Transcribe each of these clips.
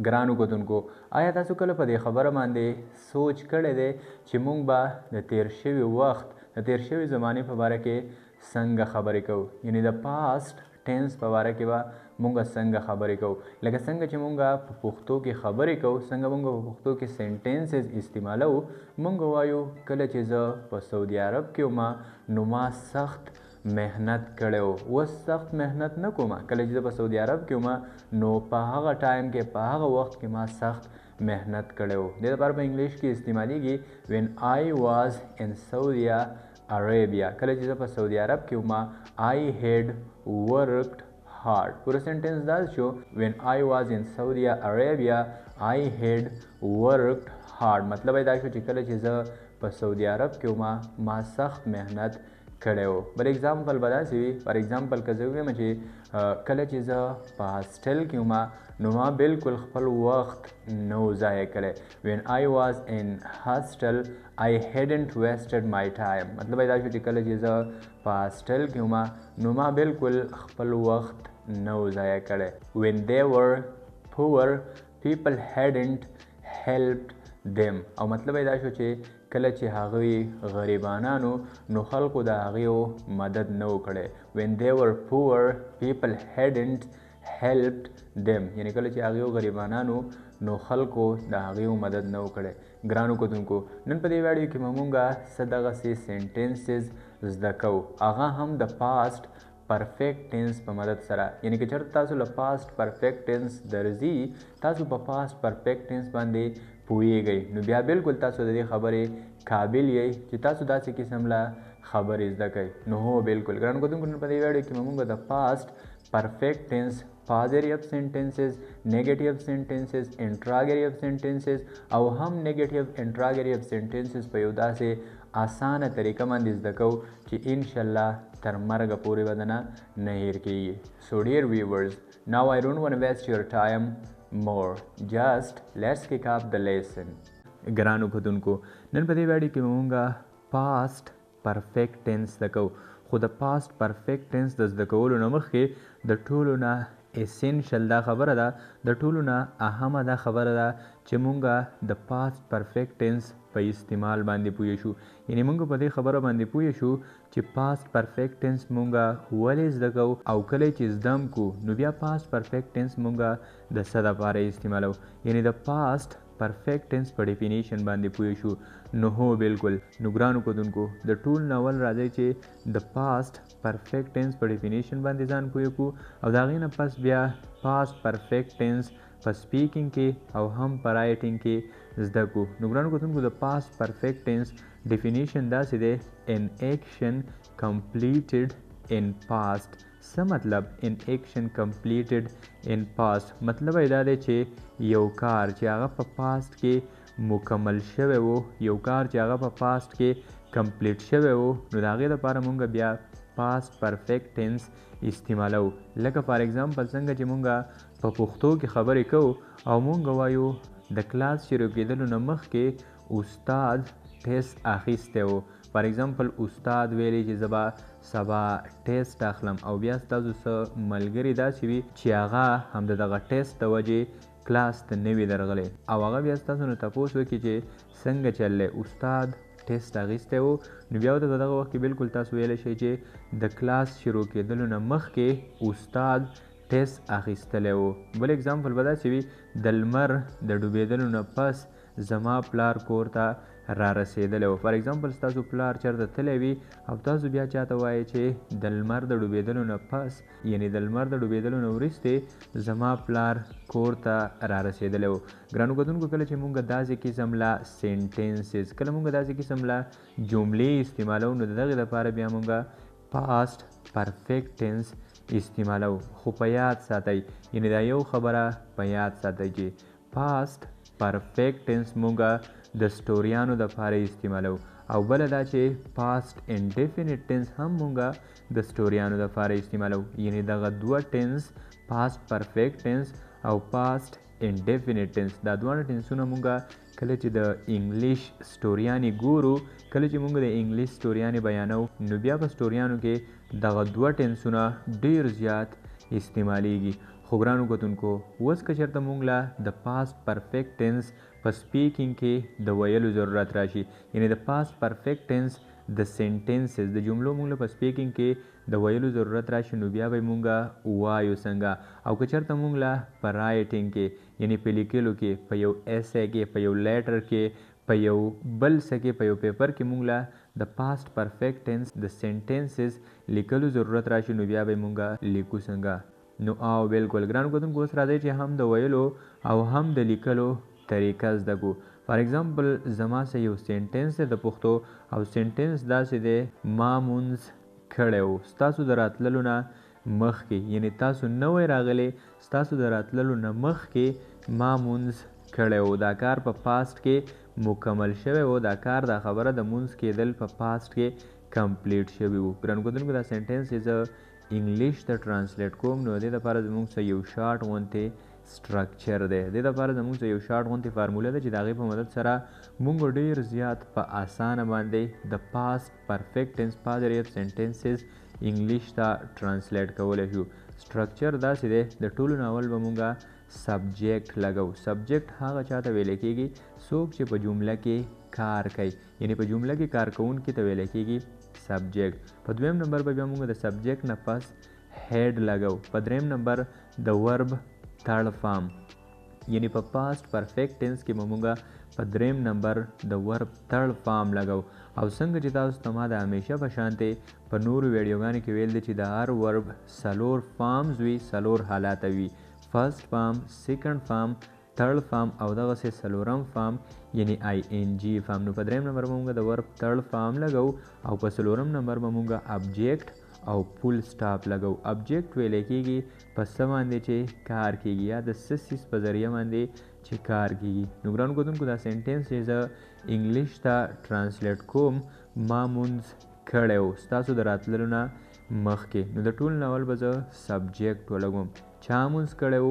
ګرانو کتونکو آیا تاسو کله په دې خبره باندې سوچ کړی دی چې موږ به د تیر شوي وخت د تیر شوي زمانې په باره کې څنګه خبرې کوو یعنی د پاست ټینس په باره کې به موږ څنګه خبرې کوو لکه څنګه چې موږ په پښتو کې خبرې کوو څنګه موږ په پښتو کې سینټینسز استعمالو موږ وایو کله چې زه په سعودي عرب کې وم نو ما سخت محنت کړی و اوس سخت محنت نه کوم کله چې زه په سعودي عرب کې وم نو په هغه ټایم کې په هغه وخت کې ما سخت محنت کړی و دې لپاره په انګلیش کې استعمالیږي when I was in Saudi Arabia کله چې زه په سعودي عرب کې وم I had worked hard پوره سنټنس دا شو when I was in Saudi Arabia I had worked hard مطلب دا شو چې کله چې زه په سعودي عرب کې وم ما سخت محنت کړی و بل اگزامپل به داسې وي فار اگزامپل که زه ووایم چې کله چې زه په هاسټل کې وم نو ما بالکل خپل وخت نه و ضایع کړی when I was in hostel I hadn't wasted my time مطلب دا شو چې کله چې زه په هاسټل کې وم نو ما بالکل خپل وخت نه و ضایع کړی when they were poor people hadn't helped them او مطلب دا شو چې کله چې هغوی غریبانانو نو خلکو د هغوی مدد نه و کړی when they were poor people hadn't helped them یعنی کله چې هغوی غریبانانو نو خلکو د هغوی مدد نه و کړی ګرانو کتونکو نن په دې ویډیو کې به موږ څه دغسې سینټنسز زده کوو هغه هم د پاست پرفیکټ ټینس په مدد سره یعنی که چېرته تاسو له پاست پرفیکټ ټینس درځي تاسو په پاست پرفیکټ ټینس باندې پوهیږئ نو بیا بالکل تاسو د دې خبرې قابل یئ چې تاسو داسې قسم له خبرې زده کوئ نو هو بالکل ګرانو کتونکو نن په دې ویډیو کې به موږ د پاست پرفیکټ ټینس پازیټیو سینټنسز نیګیټیو سینټنسز انټراګیټیو سینټنسز او هم نیګیټیو انټراګیټیو سینټنسز په یو داسې اسانه طریقه باندې زده کوو چې انشاءالله تر مرګه پورې به دنه نه هیر کیږي سو ډیر ویورز now I don't want to waste your time more just let's kick off the lesson ګرانو کتونکو نن په دې ویډیو کې موږ پاست پرفیکټ ټینس زده کوو خو د پاست پرفیکټ ټینس د زده کولو نه مخکې د ټولو نه اسینشل دا خبره ده د ټولو نه اهمه دا خبره ده چې مونږ د پاست پرفیکټ ټینس په استعمال باندې پوه شو یعنی مونږ په دې خبره باندې پوه شو چې پاست پرفیکټ ټینس مونږ ولې زده کوو او کله چې زده هم کو نو بیا پاست پرفیکټ ټینس مونږ د څه دپاره استعمالو یعنی د پاست پرفیکټ ټینس په ډیفینیشن باندې پوه شو نو هو بالکل نو ګرانو کتونکو د ټول ناول راځي چې د پاست پرفیکټ ټینس په ډیفینیشن باندې ځان پوه کړو او د هغې نه پس بیا پاست پرفیکټ ټینس په سپیکینګ کې او هم په رایټینګ کې زده کړو نو ګرانو کتونکو د پاست پرفیکټ ټینس ډیفینیشن داسې دی ان ایکشن کمپلیټډ ان پاست څه مطلب ان ایکشن کمپلیټډ ان پاست مطلب یې دا دی چې یو کار چې هغه په پاست کې مکمل شوی و یو کار چې هغه په پاست کې کمپلیټ شوی و نو د هغې دپاره مونږ بیا پاست پرفیکټ ټینس استعمالو لکه فار ایگزامپل څنګه چې مونږ په پښتو کې خبرې کوو او مونږ وایو د کلاس شروع کېدلو نه مخکې استاد ټیسټ اخیستی و فار ایگزامپل استاد ویلی چې زه به سبا ټیسټ اخلم او بیا ستاسو څه ملګري داسې وي چې هغه هم د دغه ټیسټ د وجې کلاس ته نه وي درغلی او هغه بیا ستاسو نه تپوس وکړي چې څنګه چل دی استاد ټیسټ اخیستی و نو بیا ورته په دغه وخت کې بالکل تاسو ویلی شئ چې د کلاس شروع کېدلو نه مخکې استاد ټیسټ اخیستلی و بل اگزامپل به داسې وي د لمر د ډوبېدلو نه پس زما پلار کور ته را رسېدلی و فار ایگزامپل ستاسو پلار چېرته تللی وي او تاسو بیا چاته وایئ چې د لمر د ډوبېدلو نه پس یعنی د لمر د ډوبېدلو نه وروستې زما پلار کور ته را رسېدلی و ګرانو کتونکو کله چې مونږ داسې قسم له سینټنسز کله مونږ داسې قسم له جملې استعمالو نو د دغې دپاره بیا مونږ پاست پرفیکټ ټینس استعمالو خو په یاد ساتئ یعنی دا یو خبره په یاد ساتئ چې پاست پرفیکټ ټینس مونږ د سټوریانو دپاره استعمالو او بله دا چې پاست انډیفینټ ټینس هم مونږ د سټوریانو دپاره استعمالو یعنی دغه دوه ټینس پاست پرفیکټ ټینس او پاست انډیفینټ ټینس دا دواړه ټینسونه مونږ کله چې د انګلیش سټوریانې ګورو کله چې مونږ د انګلیش سټوریانې بیانو نو بیا په سټوریانو کې دغه دوه ټینسونه ډیر زیات استعمالیږي خو ګرانو کتونکو اوس که چېرته موږ له د پاست پرفیکټ ټینس په سپیکینګ کې د ویلو ضرورت راشي، یعنی د پاست پرفیکټ ټینس د سینټنسز د جملو موږ له په سپیکینګ کې د ویلو ضرورت راشي، نو بیا به موږ وایو څنګه. او که چېرته موږ له په رایټینګ کې یعنی په لیکلو کې په یو ایسے کې په یو لیټر کې په یو بل څه کې په یو پیپر کې موږ له د پاست پرفیکټ ټینس د سینټنسز لیکلو ضرورت راشي، نو بیا به موږ لیکو څنګه. نو او بالکل ګرانو کتونکو اوس راځئ چې هم د ویلو او هم د لیکلو طریقه زده کړو. فار ایگزامپل زما سه یو سینټنس دی د پښتو او سینټنس داسې دی ما مونځ کړی و. ستاسو د راتللو نه مخکې یعنی تاسو نوی راغلی، ستاسو د راتللو نه مخکې ما مونځ کړی و. دا کار په پاست کې مکمل شوی و، دا کار دا خبره د مونځ کېدل په پاست کې کمپلیټ شوي و. ګرانو کتونکو دا سینټنس زه انګلیش ته ټرانسلیټ کوم، نو دې دپاره زموږ څه یو شارټ غوندې سټرکچر دی. دې دپاره زموږ څه یو شارټ غوندې فارموله ده چې د هغې په مدد سره موږ ډېر زیات په اسانه باندې د پاست پرفیکټ ټینس پاست ډېر سینټنسز انګلیش ته ټرانسلیټ کولی شو. سټرکچر داسې دی د ټولو نه اول به موږ سبجیکټ لګو. سبجیکټ هغه چاته ویلی کېږي څوک چې په جمله کې کار کوي، یعنی په جمله کې کار کوونکي ته ویلی کېږي سبجیکټ. په دویم نمبر به بیا موږ د سبجیکټ نه پس هیډ لګو. په دریم نمبر د ورب تھرډ فارم یعنی په پاست پرفیکټ ټینس کې به موږ په دریم نمبر د ورب تھرډ فارم لګو. او څنګه چې تاسو ته ما د همیشه په شانتې په نورو ویډیوګانو کې ویل دي چې د هر ورب څلور فارمز وي، څلور حالاته وي، فرست فارم، سیکنډ فارم، تھرډ فارم او دغسې څلورم فارم یعنی آی این جی فارم. نو په دریم نمبر به موږ د ورب تھرډ فارم لګو او په څلورم نمبر به موږ ابجیکټ او فول سټاپ لګو. ابجیکټ ویلی کېږي په څه باندې چې کار کېږي یا د څه څیز په ذریعه باندې چې کار کېږي. نو ګرانو کتونکو دا سینټنس چې زه انګلیش ته ټرانسلیټ کوم ما مونځ کړی و ستاسو د راتللو نه مخکې، نو د ټول نه اول به زه سبجیکټ ولګوم. چا مونځ کړی و؟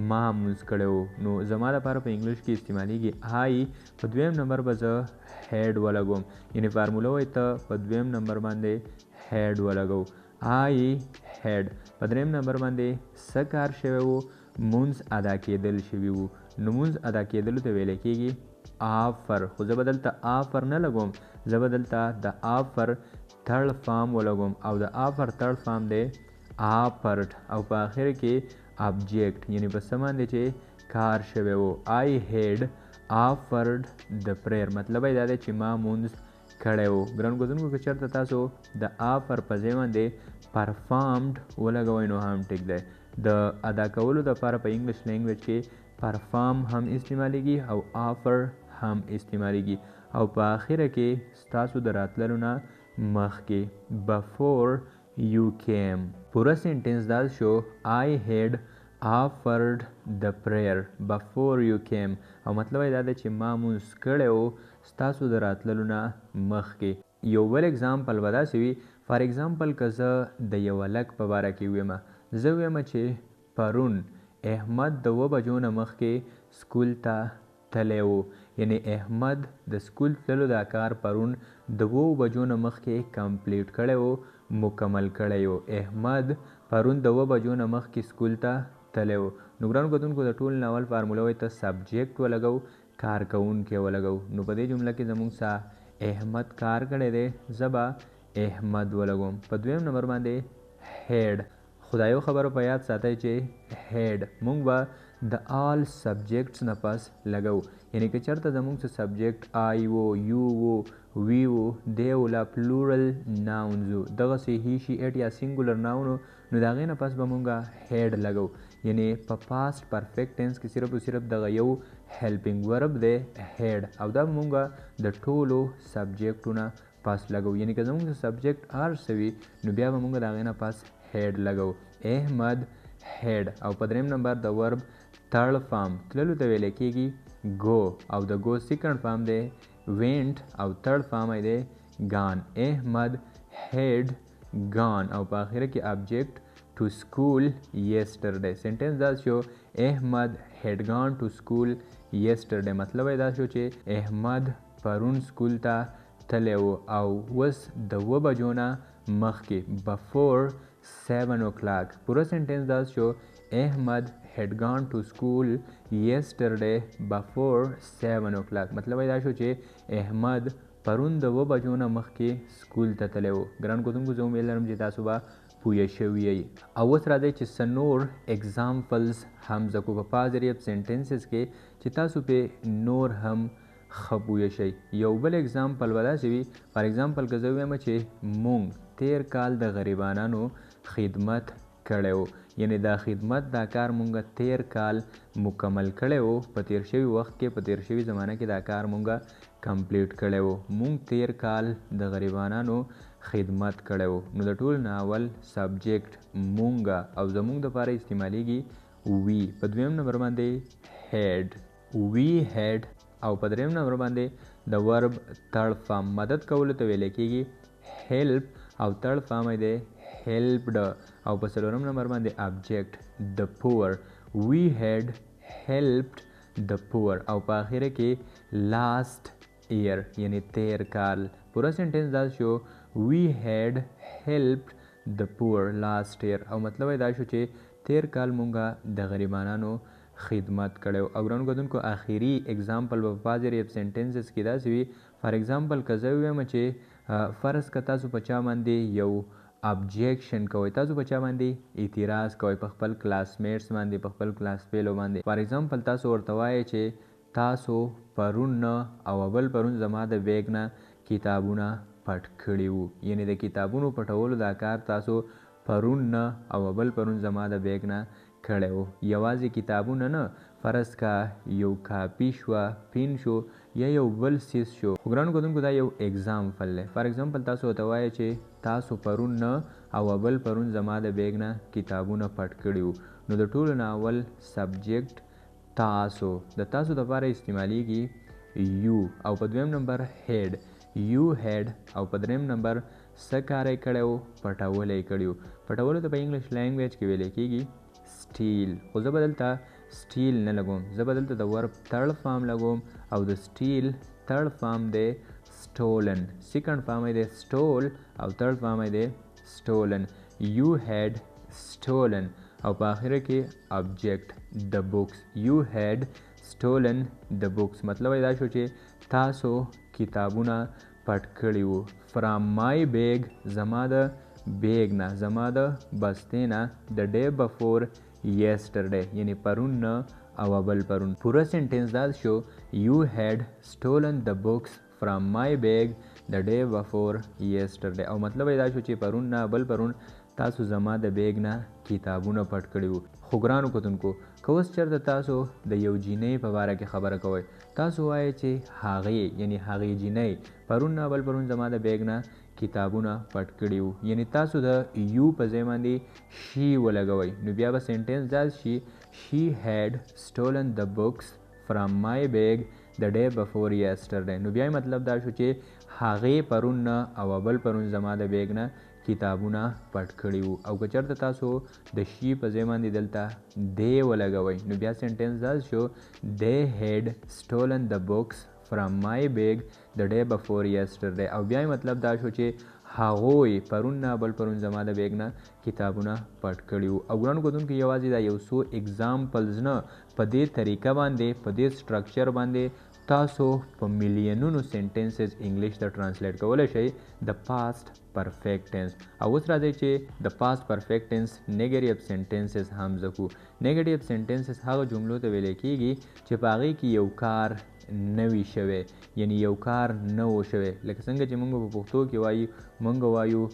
ما مونځ کړی و. نو زما دپاره په انګلیش کې استعمالیږي آی. په دویم نمبر به زه هیډ ولګوم، یعنی فارموله وایي ته په دویم نمبر باندې هیډ ولګو. آی هیډ. په دریم نمبر باندې څه کار شوی و؟ مونځ ادا کېدل شوي وو. نو مونځ ادا کېدلو ته ویلی کېږي آفر. خو زه به دلته آفر نه لګوم، زه به دلته د آفر تھرډ فارم ولګوم او د آفر تھرډ فارم دی آفرډ او په آخر کې ابجیکټ یعنی په څه باندې چې کار شوی و. آی هیډ آفرډ د پریر مطلب یې دا دی چې ما مونځ کړی و. ګرانو کتونکو که چېرته تاسو د آفر په ځای باندې پرفارمډ ولګوئ نو هم ټیک دی. د ادا کولو دپاره په انګلیش لینګویج کې پرفارم هم استعمالیږي او آفر هم استعمالیږي او په آخره کې ستاسو د راتللو نه مخکې بفور یو کیم. پوره سینټنس دا شو آی هیډ آفرډ د پریر بفور یو کیم او مطلب یې دا دی چې ما مونځ کړی و ستاسو د راتللو نه مخکې. یو بل اگزامپل به داسې وي، فار ایگزامپل که زه د یو هلک په باره کې ویمه، زه ویمه چې پرون احمد د 2 بجو نه مخکې سکول ته تللی و، یعنی احمد د سکول تللو دا کار پرون د 2 بجو نه مخکې کمپلیټ کړی و، مکمل کړی و. احمد پرون د 2 بجو نه مخکې سکول ته تللی و. نو ګرانو کتونکو د ټول نه اول فارموله وایي ته سبجیکټ ولګو، کار کوونکی ولګو. نو په دې جمله کې زموږ سره احمد کار کړی دی، زه به احمد ولګوم. په دویم نمبر باندې هیډ. خو دا یو خبره په یاد ساتئ چې هیډ موږ به د آل سبجیکټس نه پس لګو، یعنی که چېرته زموږ څه سبجیکټ آی و، یو و، وی و، دی و لا پلورل ناونز و، دغسې هی شي ایټ یا سینګولر ناون و، نو د هغې نه پس به موږ هیډ لګو. یعنی په پاست پرفیکټ ټینس کې صرف او صرف دغه یو هیلپینګ ورب دی هیډ او دا به موږ د ټولو سبجیکټو نه پس لګو. یعنی که زموږ سبجیکټ هر څه وي نو بیا به موږ د هغې نه پس هیډ لګو. احمد هیډ. او په دریم نمبر د ورب تھرډ فارم تللو ته ویلی کېږي گو او د گو سیکنډ فارم دی وینټ او تھرډ فارم یې دی گان. احمد هیډ گان او په آخره کې ابجیکټ to school yesterday. سینټنس دا شو احمد had gone to school yesterday. مطلب یې دا شو چې احمد پرون سکول ته تللی و او اوس د 2 بجو نه مخکې before 7 o'clock. پوره سینټنس دا شو Ahmad had gone to school yesterday before 7 o'clock. مطلب دا شو چې احمد پرون د 2 بجو نه مخکې سکول ته تللی و. ګران کتونکو زه امید لرم چې تاسو به پوه شوي یئ. او اوس راځئ چې څه نور اگزامپلز هم زده کړو په پازیټیو سینټنسز کې چې تاسو پې نور هم ښه پوه شئ. یو بل اگزامپل به داسې وي، فار اگزامپل که زه ووایم چې موږ تیر کال د غریبانانو خدمت کړی و، یعنی دا خدمت دا کار مونږ تیر کال مکمل کړی و، په تیر شوي وخت کې په تیر شوي زمانه کې دا کار مونږ کمپلیټ کړی و. مونږ تیر کال د غریبانانو خدمت کړی و. نو د ټول ناول سبجیکټ مونږ او زمونږ دپاره استعمالیږي وی. په دویم نمبر باندې هیډ، وی هیډ. او په دریم نمبر باندې د ورب تړ فارم مدد کولو ته ویلی کېږي هیلپ، او تړ فارم دی helped. او په څلورم نمبر باندې object the poor، we had helped the poor. او په آخره کې last year یعنی تیر کال. پورا سنټنس دا شو we had helped the poor last year. او مطلب دا شو چې تیر کال مونږه د غریبانانو خدمت کړو. او ګرانو کتونکو آخري اگزامپل په پازیټیو سینټنسز کې داسې وي، فار اگزامپل که زه ووایم چې فرض که تاسو په چا باندې یو ابجیکشن کوئ، تاسو په چا باندې اعتراض کوئ، په خپل کلاس میټس باندې، په خپل کلاس فیلو باندې. فار اگزامپل تاسو ورته وایئ چې تاسو پرون نه او بل پرون زما د بیګ نه کتابونه پټ کړي وو، یعنی د کتابونو پټولو دا کار تاسو پرون نه او بل پرون زما د بیګ نه کړی وو. یوازې کتابونه نه، فرض کا یو کاپي شوه، پین شو، یا یو بل سیز شو. خو ګرانو کتونکو دا یو اگزامپل دی. فار اگزامپل تاسو ورته وایئ چې تاسو پرون نه او بل پرون زما د بیګ نه کتابونه پټ کړي وو. نو د ټولو ناول سبجیکټ تاسو د تاسو دپاره استعمالیږي یو. او په دویم نمبر هیډ، یو هیډ. او په دریم نمبر څه کار یې کړی و؟ پټولی یې کړي و. پټولو ته په انګلیش لینګویج کې ویلی کېږي سټیل. خو زه به دلته سټیل نه لګوم، زه به دلته د ورب تړ فارم لګوم، او د سټیل تړ فارم دی سټولن. سیکنډ فارم یې دی سټول، او تړ فارم یې دی سټولن. یو هیډ سټولن. او په آخره کې ابجیکټ د بکس، یو هیډ سټولن د بکس. مطلب یې دا شو چې تاسو کتابونه پټ کړي وو. فرام مای بیگ، زما د بیگ نه، زما د بستې نه. د ډے بفور yesterday یعنی پرون نه او بل پرون. پورا سنټنس دا شو you had stolen the books from my bag the day before yesterday. او مطلب دا شو چې پرون نه بل پرون تاسو زما د بیگ نه کتابونه پټ کړي وو. خو ګرانو کتونکو که اوس چېرته تاسو د یو جینۍ په باره کې خبره کوئ، تاسو وایئ چې هغې یعنی هغې جینۍ پرون نه بل پرون زما د بیگ نه کتابونه پټ کړي وو، یعنی تاسو د یو په ځای باندې شي ولګوئ. نو بیا به سنټنس دا شي she had stolen the books from my bag the day before yesterday. نو بیا مطلب دا شو چې هغې پرون نه او بل پرون زما د بیگ نه کتابونه پټ کړي وو. او که چېرته تاسو د شي په ځای باندې دلته دی ولګوئ، نو بیا سنټنس دا شو they had stolen the books from my bag the day before yesterday. او بیا مطلب دا شو چې هغوی پرون نه بل پرون زما د بیگ نه کتابونه پټ کړي وو. او ګرانو کتونکو یوازې دا یو څو اگزامپلز نه، په دې طریقه باندې، په دې سټرکچر باندې تاسو په میلیونونو سنټنسز انګلیش ته ټرانسلیټ کولی شئ د پاست پرفیکټ ټینس. او اوس راځئ چې د پاست پرفیکټ ټینس نیګیټیو سنټنسز هم زده کړو. نیګیټیو سنټنسز هغه جملو ته ویلی کېږي چې په هغې کې یو کار نه وي شوی، یعنی یو کار نه و شوی. لکه څنګه چې موږ په پښتو کې وایو، موږ وایو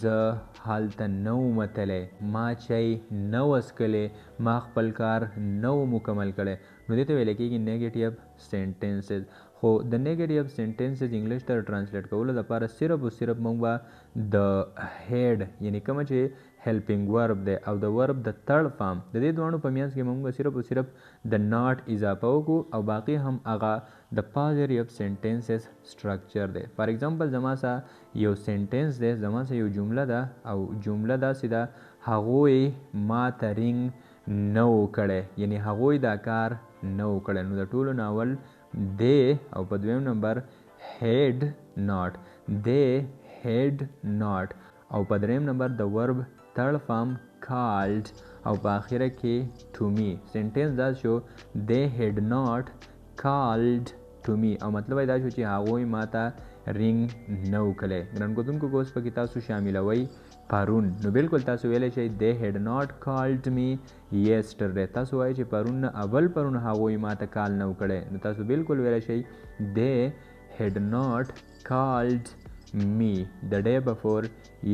زه هلته نه وم تللی، ما چای نه و څښلی، ما خپل کار نه و مکمل کړی. نو دې ته ویلی کېږي نیګیټیو سنټنسز. خو د نیګیټیو سنټنسز انګلیش ته ټرانسلیټ کولو دپاره صرف او صرف موږ به د هیډ یعنی کومه چې هیلپینګ ورب دی او د ورب د تړ فارم، د دې دواړو په منځ کې موږ صرف او صرف د ناٹ اضافه وکړو، او باقي هم هغه د پازیټیو سنټنسز سټرکچر دی. فار ایگزامپل زما سره یو سنټنس دی، زما سره یو جمله ده، او جمله داسې ده هغوی ما ته رینګ نه و کړی، یعنی هغوی دا کار نه و کړی. نو د ټولو ناول دی، او په دویم نمبر هیډ ناٹ، دی هیډ ناٹ. او په دریم نمبر د ورب تړ فارم کالډ، او په آخره کې to me. سنټنس دا شو they had not called to me او مطلب دا شو چې هغوی ماته رینګ نه وکړی. ګران کتونکو که اوس پکې تاسو شاملوئ پرون نو بالکل تاسو ویلی شئ they had not called me yesterday. تاسو وایئ چې پرون نه اول پرون هغوی ماته کال نه وکړی نو تاسو بالکل ویلی شئ they had not called me the day before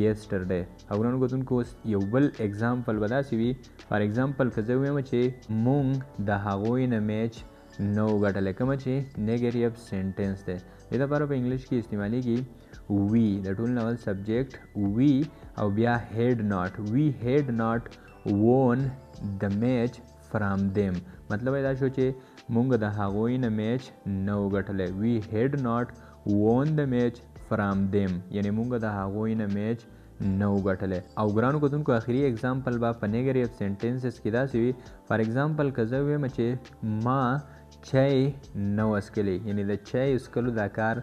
yesterday. او ګرانو کتونکو اوس یو بل اگزامپل به داسې وي فار اگزامپل که زه ووایم چې مونږ د هغوی نه میچ نه وګټلی کومه چې نیګیټیو سینټنس دی دې دپاره په انګلیش کې استعمالیږي we د ټول ناول سبجیکټ we او بیا had not we had not won the match from them. مطلب دا شو چې مونږ د هغوی نه میچ نه وګټلی we had not won the match from them یعنی مونږ د هغوی نه میچ نه وګټلی. او ګرانو کتونکو آخري اگزامپل به په نیګیټیو سینټنسز کې داسې وي فار اگزامپل که زه ووایم چې ما چای نه و څښلی یعنی د چای څښلو دا کار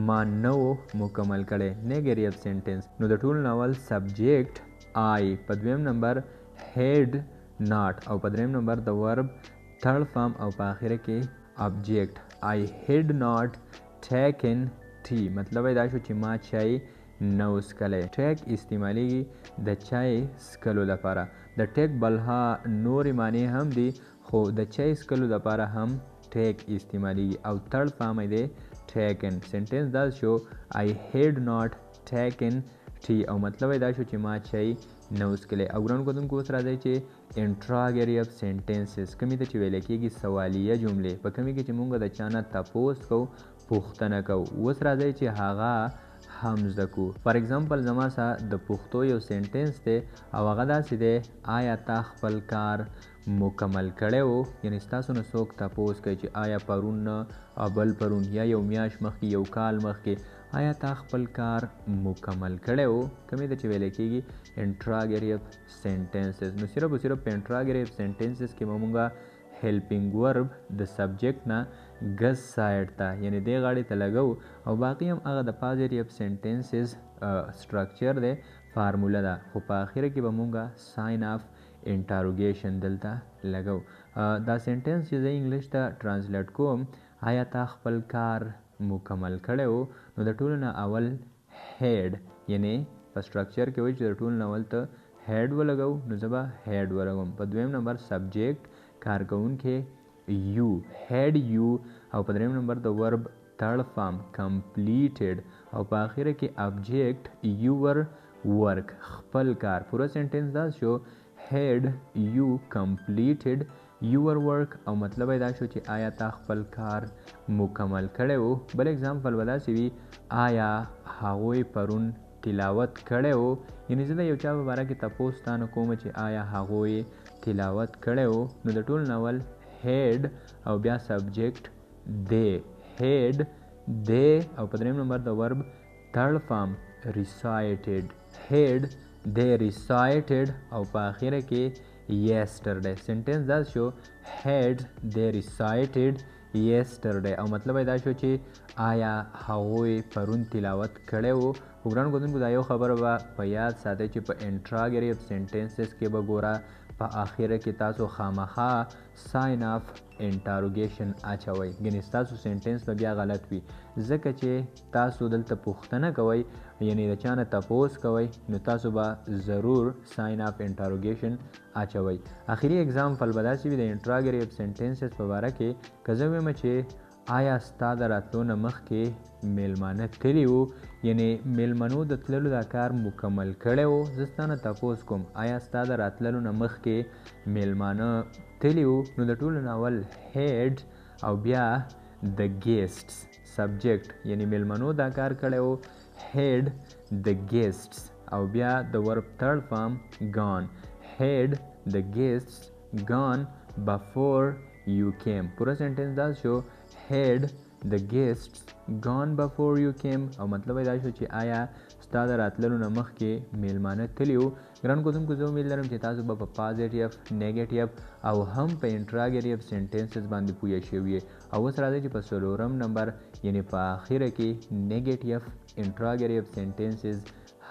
ما نه و مکمل کړی نیګیټیو سینټنس. نو د ټول ناول سبجیکټ I په دویم نمبر had not او په دریم نمبر د ورب third form او په آخره کې object I had not taken tea. مطلب دا شو چې ما چای نه و څښلی. ټیک استعمالیږي د چای څښلو لپاره. د ټیک بلها نورې معنی هم دي خو د چای څښلو لپاره هم ټیک استعمالیږي او تھرډ فارم یې دی taken. سنټنس دا شو I had not taken tea او مطلب دا شو چې ما چای نه و څښلی. او ګرانو کتونکو اوس راځئ چې انټراګیټیو سینټنسز کومې ته چې ویلی کېږي سوالیه جملې په کومې کې چې مونږ د چا نه تپوس کوو پوښتنه کوو. اوس راځئ چې هغه هم زده کو. فار ایگزامپل زما سره د پښتو یو سینټنس دی او هغه داسې دی آیا تا خپل کار مکمل کړی و یعنی ستاسو نه څوک تپوس کوي چې آیا پرون نه بل پرون یا یو میاشت مخکې یو کال مخکې آیا تا خپل کار مکمل کړی و کومې ته چې ویلی کېږي انټراګیټیو سینټنسز. نو صرف او صرف په انټراګیټیو سینټنسز کې به مونږ هیلپینګ ورب د سبجیکټ نه ګز سایډ ته یعنی دې غاړې ته لګو او باقي هم هغه د پازیټیو سینټنسز سټرکچر دی فارموله ده خو په آخره کې به مونږ ساین آف انټاروګیشن دلته لګو. دا سینټنس چې زه انګلیش ته ټرانسلیټ کوم آیا تا خپل کار مکمل کړی و نو د ټولو نه اول هیډ یعنی په سټرکچر کې وایي چې د ټولو نه اول ته هیډ ولګو نو زه به هیډ ولګوم. په دویم نمبر سبجیکټ کارکوونکی یو هیډ یو او په دریم نمبر د ورب تھرډ فارم کمپلیټډ او په آخره کې ابجیکټ یور ورک خپل کار. پوره سینټنس دا شو هیډ یو کمپلیټډ یور ورک او مطلب دا شو چې آیا تا خپل کار مکمل کړی و. بل اگزامپل به داسې وي آیا هغوی پرون تلاوت کړی و یعنی زه د یو چا په باره کې تپوس تا نه کوم چې آیا هغوی تلاوت کړی و نو د ټول ناول هیډ او بیا سبجیکټ دی هیډ دی او په دریم نمبر د ورب تھرډ فارم ریسایټډ هیډ دی ریسایټډ او په آخره کې yesterday. سنټنس دا شو had they recited yesterday او مطلب دا شو چې آیا هغوی پرون تلاوت کړی و. خو ګرانو کتونکو دا یو خبره به په یاد ساتئ چې په انټراګیټیو سینټنسز کې به ګوره په آخره کې تاسو خامخا ساین آف انټاروګیشن اچوئ ګنې ستاسو سینټنس به بیا غلط وي ځکه چې تاسو دلته پوښتنه کوئ یعنی د چا نه تپوس کوئ نو تاسو به ضرور ساین آف انټاروګیشن اچوئ. آخري اگزامپل به داسې وي د انټراګیټیو سینټنسز په باره کې که زه ووایم چې آیا ستا د راتلو نه مخکې میلمانه تللي وو یعنی میلمنو د تللو دا کار مکمل کړی و. زه ستا نه تپوس کوم آیا ستا د راتللو نه مخکې میلمانه تللي وو نو د ټولو نه اول هیډ او بیا د ګیسټس سبجیکټ یعنی میلمنو دا کار کړی و هیډ د ګیسټس او بیا د ورب تھرډ فارم ګان هیډ د ګیسټس ګان بفور یو کیم. پورا سینټنس دا شو had the guests gone before you came او مطلب دا شو چې آیا ستا د راتللو نه مخکې میلمانه تللي وو. ګران کتونکو زه امید لرم چې تاسو به په پازیټیو نیګیټیو او هم په انټراګیټیو سینټنسز باندې پوه شوي او اوس راځئ چې په څلورم نمبر یعنی په آخره کې نیګیټیو انټراګیټیو سینټنسز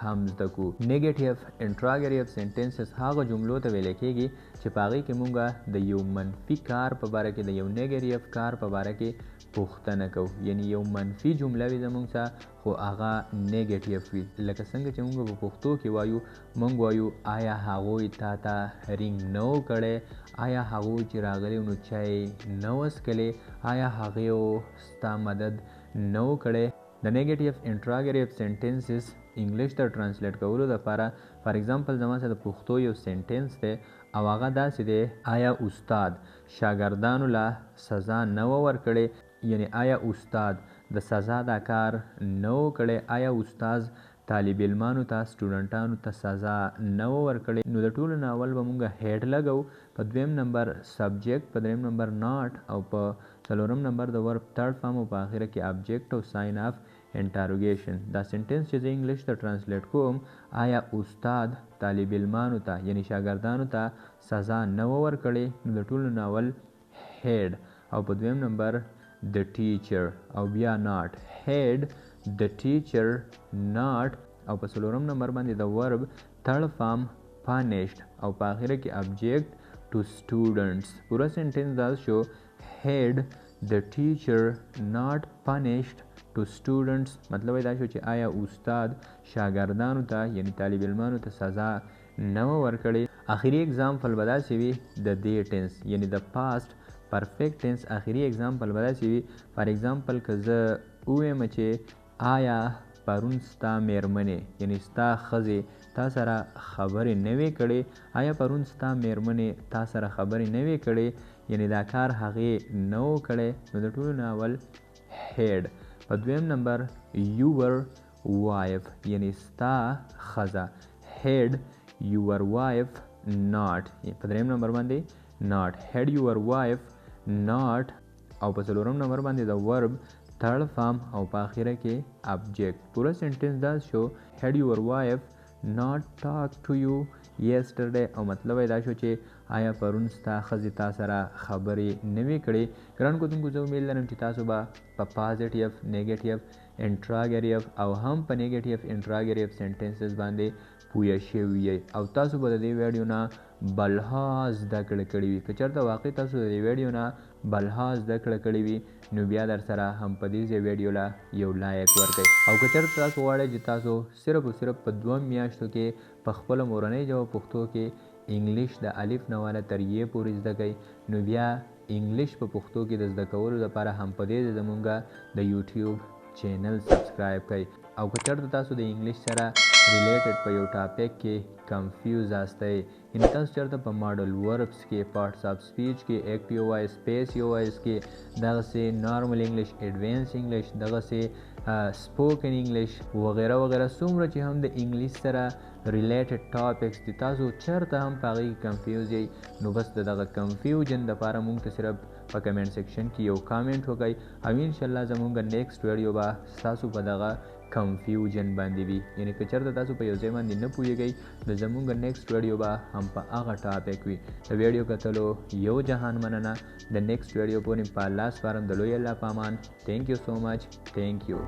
هم زده کو. نیگیټیو انټراګیټیو سنټنسز هغه جملو ته ویل کېږي چې په هغې کې مونږ د یو منفي کار په باره کې د یو نیګیټیو کار په باره کې پوښتنه کوو. یعنی یو منفي جمله وي زمونږ څخه خو هغه نیګیټیو وي. لکه څنګه چې مونږ په پښتو کې وایو، مونږ وایو آیا هغوی تا ته رینګ نه و کړی، آیا هغوی چې راغلی نو چای نه و څښلی، آیا هغې ستا مدد نه و کړی. د نیګیټیو انټراګیټیو سنټنسز انګلیش ته ټرانسلیټ کولو لپاره فار ایگزامپل زما سره د پښتو یو سنټنس دی او هغه داسې دی: آیا استاد شاګردانو له سزا نه و ورکړې؟ یعنی آیا استاد د سزا دا کار نه و کړی، آیا استاد طالب علمانو ته سټوډنټانو ته سزا نه و ورکړې. نو د ټولو نه اول به مونږ هیډ لګو، په دویم نمبر سبجیکټ، په دریم نمبر ناٹ او په څلورم نمبر د ورب تھرډ فارم او په آخره کې ابجیکټ او ساین اف انټاروګیشن. دا سنټنس چې زه انګلیش ته ټرانسلیټ کوم، آیا استاد طالب علمانو ته یعنی شاګردانو ته سزا نه و ورکړې، نو د ټولو نه اول هیډ او په دویم نمبر د ټیچر او بیا ناٹ. هیډ د ټیچر ناٹ او په څلورم نمبر باندې د ورب تھرډ فارم پانیشډ او په آخره کې ابجیکټ ټو سټوډنټس. پورا سنټنس دا شو: هیډ د ټیچر ناٹ پانیشډ ټو سټوډنټس. مطلب دا شو چې آیا استاد شاګردانو ته یعنی طالب علمانو ته سزا نه و ورکړې. آخري اگزامپل به داسې وي د دې ټینس یعنی د پاست پرفیکټ ټینس. آخري اگزامپل به داسې وي فار ایگزامپل که زه ووایم چې آیا پرون ستا میرمنې یعنی ستا ښځې تا سره خبرې نه وې کړې، آیا پرون ستا میرمنې تا سره خبرې نه وې کړې، یعنی دا کار هغې نه و کړی. نو د ټولو نه اول هیډ. په دویم نمبر یور وایف یعنی ستا ښځه، هیډ یور وایف ناٹ. په دریم نمبر باندې ناٹ، هیډ یور وایف ناٹ او په څلورم نمبر باندې د ورب تھرډ فارم او په آخره کې ابجیکټ. پورا سنټنس دا شو: هیډ یور وایف ناٹ ټاک ټو یو یسټرډے. او مطلب دا شو چې آیا پرون ستا ښځې تا سره خبرې نه وې کړې. ګران کتونکو زه امید لرم چې تاسو به په پازیټیو، نیګیټیو، انټراګیټیو او هم په نیګیټیو انټراګیټیو سنټنسز باندې پوه شوي یئ او تاسو به د دې ویډیو نه بلها زده کړه کړې وي. که چېرته واقعي تاسو د دې ویډیو نه بلها زده کړه کړې وي نو بیا در سره هم په دې ویډیو له یو لایک ورکړئ. او که چېرته تاسو غواړئ چې تاسو صرف او صرف په 2 میاشتو کې په خپله مورنۍ ژبه پښتو کې انګلیش د الف نه والا تر یې پورې زده کړئ، نو بیا انګلیش په پښتو کې د زده کولو لپاره هم په دې زموږ د یوټیوب چینل سبسکرایب کړئ. او که چېرته تاسو د انګلیش سره ریلیټډ په یو ټاپک کې کنفیوز یاستئ، یعنې تاسو چېرته په ماډل وربس کې، پارټس آف سپیچ کې، ایکټیو وایس، پیسیو وایس کې، دغسې نارمل انګلیش، ایډوانس انګلیش، دغسې سپوکن انګلیش وغیره وغیره څومره چې هم د انګلیش سره ریلیټډ ټاپکس دي، تاسو چېرته هم په هغې کې کنفیوز یئ، نو بس د دغه کنفیوژن دپاره موږ ته صرف په کمنټ سیکشن کې یو کامنټ وکړئ او انشاءالله زموږ نیکسټ ویډیو به ستاسو په دغه کنفیوژن باندې وي. یعنې که چېرته تاسو په یو ځای باندې نه پوهېږئ نو زموږ نیکسټ ویډیو به هم په هغه ټاپک وي. د ویډیو کتلو یو جهان مننه. د نیکسټ ویډیو پورې په الله سپارم. د لوی الله په امان. تھینک یو سو مچ. تھینک یو.